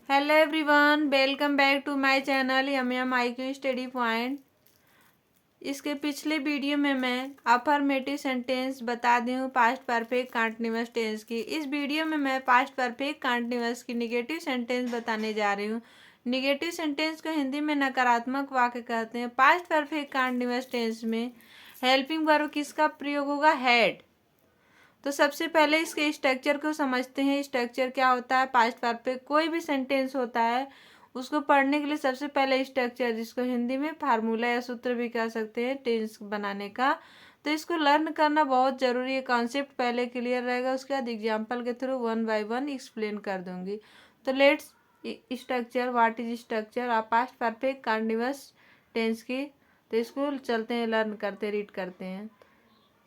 Hello everyone, welcome back to my channel yum IQ study point. इसके पिछले video में मैं अफर्मेटिव सेंटेंस बता दी हूँ पास्ट परफेक्ट कंटीन्यूअस टेंस की। इस वीडियो में मैं पास्ट परफेक्ट कंटीन्यूअस की निगेटिव सेंटेंस बताने जा रही हूँ। निगेटिव सेंटेंस को हिंदी में नकारात्मक वाक्य कहते हैं। पास्ट परफेक्ट कंटीन्यूअस टेंस में हेल्पिंग वर्ब किसका प्रयोग होगा? हैड। तो सबसे पहले इसके स्ट्रक्चर को समझते हैं। स्ट्रक्चर क्या होता है? पास्ट परफेक्ट कोई भी सेंटेंस होता है उसको पढ़ने के लिए सबसे पहले स्ट्रक्चर, जिसको हिंदी में फार्मूला या सूत्र भी कह सकते हैं टेंस बनाने का, तो इसको लर्न करना बहुत ज़रूरी है। कॉन्सेप्ट पहले क्लियर रहेगा, उसके बाद एग्जाम्पल के through one by one explain कर दूंगी। तो let's structure, what is structure of past perfect continuous tense की। तो इसको चलते हैं, लर्न करते, रीड करते हैं।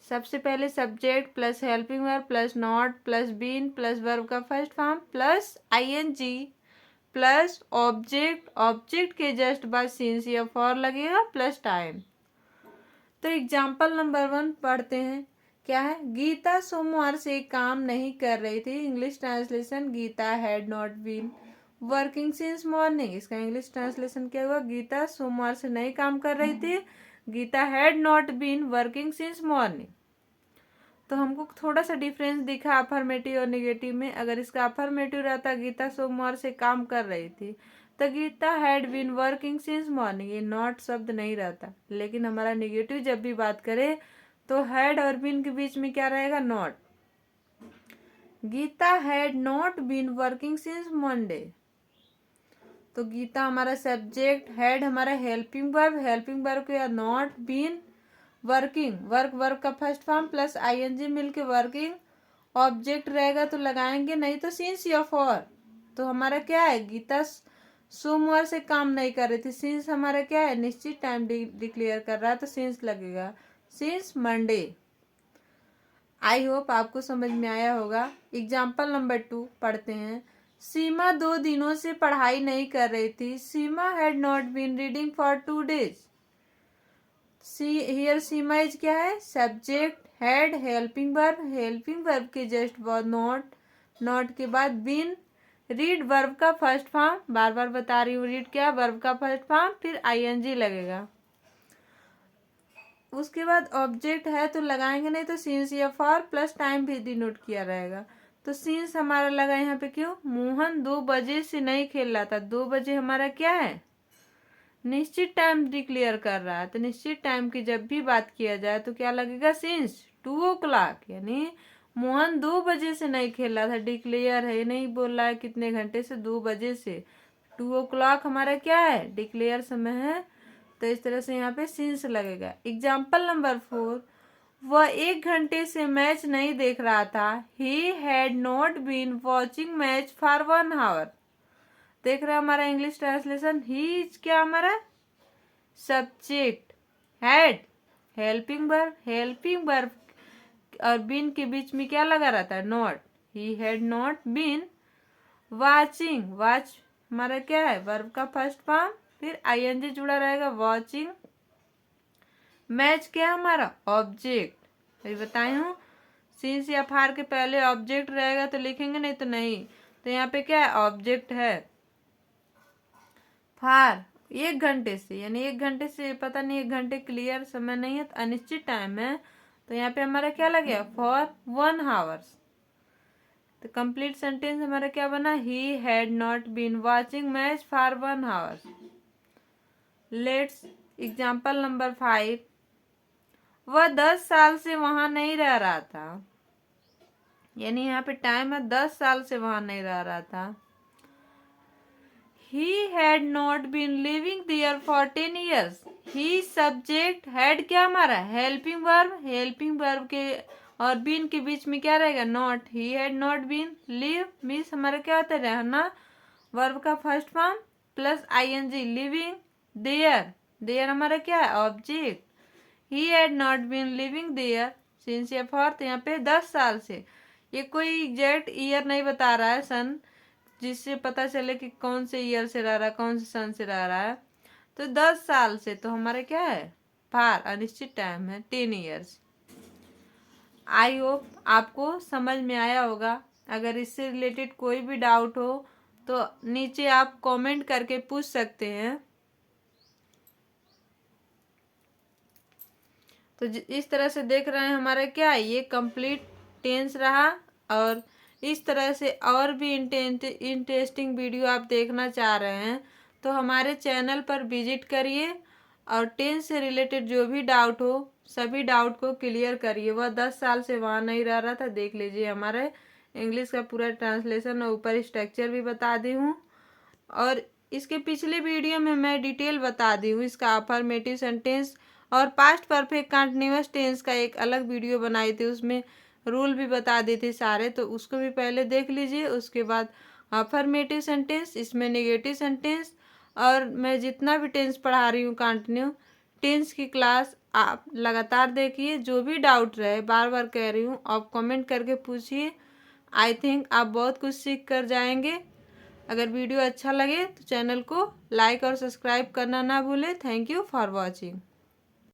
सबसे पहले subject plus helping verb plus not plus been plus verb का first form plus ING plus object, object के जस्ट बाद सिंस या फॉर लगेगा प्लस टाइम। तो एग्जाम्पल नंबर 1 पढ़ते हैं। क्या है? गीता सोमवार से काम नहीं कर रही थी। English translation, Geeta had not been working since morning. इसका इंग्लिश ट्रांसलेशन क्या हुआ? गीता सोमवार से नहीं काम कर रही थी। Geeta had not been working since morning. तो हमको थोड़ा सा डिफरेंस दिखा अफर्मेटिव और निगेटिव में। अगर इसका अफर्मेटिव रहता गीता सोमवार से काम कर रही थी, तो Geeta had been working since morning, ये नॉट शब्द नहीं रहता। लेकिन हमारा निगेटिव जब भी बात करे तो हैड और बीन के बीच में क्या रहेगा? Not. Geeta had not been working since Monday. तो गीता हमारा सब्जेक्ट, हैड हमारा हेल्पिंग वर्ब, हेल्पिंग वर्ब के not been working, work verb का फर्स्ट फॉर्म प्लस ING मिलके वर्किंग। ऑब्जेक्ट रहेगा तो लगाएंगे, नहीं तो सिंस या फॉर। तो हमारा क्या है? गीता सोमवार से काम नहीं कर रही थी। सिंस हमारा क्या है? निश्चित टाइम डिक्लेयर कर रहा है, तो सिंस लगेगा, सिंस मंडे। आई होप आपको समझ में आया होगा। एग्जाम्पल नंबर 2 पढ़ते हैं। सीमा 2 दिनों से पढ़ाई नहीं कर रही थी। Seema had not been reading for 2 days। Here Seema is क्या है? सब्जेक्ट, हैड हेल्पिंग वर्ब के जस्ट बाद नॉट, नॉट के बाद बीन, रीड वर्ब का फर्स्ट फॉर्म, बार बार बता रही हूँ, रीड क्या? वर्ब का फर्स्ट फॉर्म, फिर ING लगेगा। उसके बाद ऑब्जेक्ट है तो लगाएंगे, नहीं तो सिंस या फॉर प्लस टाइम भी डिनोट किया रहेगा। तो सिंस हमारा लगा यहाँ पे क्यों? मोहन 2 बजे से नहीं खेल रहा था। 2 बजे हमारा क्या है? निश्चित टाइम डिक्लेयर कर रहा है। तो निश्चित टाइम की जब भी बात किया जाए तो क्या लगेगा? सिंस 2 o'clock, यानी मोहन 2 बजे से नहीं खेल रहा था। डिक्लेयर है, नहीं बोल रहा है कितने घंटे से, 2 बजे से। 2 o'clock हमारा क्या है? डिक्लेयर समय है। तो इस तरह से यहाँ पे सिंस लगेगा। एग्जाम्पल नंबर 4, वह 1 घंटे से मैच नहीं देख रहा था। He had not been watching match for 1 hour। देख रहे हैं हमारा इंग्लिश ट्रांसलेशन। ही क्या हमारा? सब्जेक्ट, हैड हेल्पिंग वर्ब और बीन के बीच में क्या लगा रहता है? Not. He had not been watching, watch हमारा क्या है? वर्ब का फर्स्ट फॉर्म, फिर ING जुड़ा रहेगा, वॉचिंग। मैच क्या हमारा? ऑब्जेक्ट। अभी बताई हूँ, सिंस या फार के पहले ऑब्जेक्ट रहेगा तो लिखेंगे, नहीं तो नहीं। तो यहाँ पे क्या है? ऑब्जेक्ट है। फार 1 घंटे से, यानी 1 घंटे से पता नहीं, 1 घंटे क्लियर समय नहीं है, तो अनिश्चित टाइम है। तो यहाँ पे हमारा क्या लग गया? For 1 hour। तो कंप्लीट सेंटेंस हमारा क्या बना? He had not been watching match for 1 hour। Let's example number 5, वह 10 साल से वहां नहीं रह रहा था। यानी यहाँ पे टाइम है, 10 साल से वहां नहीं रह रहा था। He had not been living there for 10 years। He subject, had क्या हमारा? हेल्पिंग वर्ब के और बीन के बीच में क्या रहेगा? Not. He had not been, live means हमारा क्या होता है? रहना, वर्ब का first form plus ING, living. There हमारा क्या है? Object. He had not been living there since या फॉर, तो यहाँ पे 10 साल से। ये कोई एग्जैक्ट ईयर नहीं बता रहा है, सन, जिससे पता चले कि कौन से ईयर से रह रहा है, कौन से सन से रह रहा है। तो 10 साल से, तो हमारे क्या है? फार, अनिश्चित टाइम है, 10 years। आई होप आपको समझ में आया होगा। अगर इससे रिलेटेड कोई भी डाउट हो तो नीचे आप कमेंट करके पूछ सकते हैं। तो इस तरह से देख रहे हैं हमारा क्या ये कंप्लीट टेंस रहा। और इस तरह से और भी इंटरेस्टिंग वीडियो आप देखना चाह रहे हैं तो हमारे चैनल पर विजिट करिए और टेंस से रिलेटेड जो भी डाउट हो सभी डाउट को क्लियर करिए। वह 10 साल से वहाँ नहीं रह रहा था। देख लीजिए हमारे इंग्लिश का पूरा ट्रांसलेशन और ऊपर स्ट्रक्चर भी बता दी हूँ। और इसके पिछले वीडियो में मैं डिटेल बता दी हूँ इसका अफर्मेटिव सेंटेंस और पास्ट परफेक्ट कंटीन्यूअस टेंस का एक अलग वीडियो बनाई थी, उसमें रूल भी बता दी थी सारे, तो उसको भी पहले देख लीजिए। उसके बाद अफर्मेटिव सेंटेंस, इसमें नेगेटिव सेंटेंस और मैं जितना भी टेंस पढ़ा रही हूँ कंटिन्यू टेंस की क्लास आप लगातार देखिए। जो भी डाउट रहे बार बार कह रही हूँ आप कमेंट करके पूछिए। आई थिंक आप बहुत कुछ सीख कर जाएंगे। अगर वीडियो अच्छा लगे तो चैनल को लाइक और सब्सक्राइब करना ना भूलें। Thank you for watching.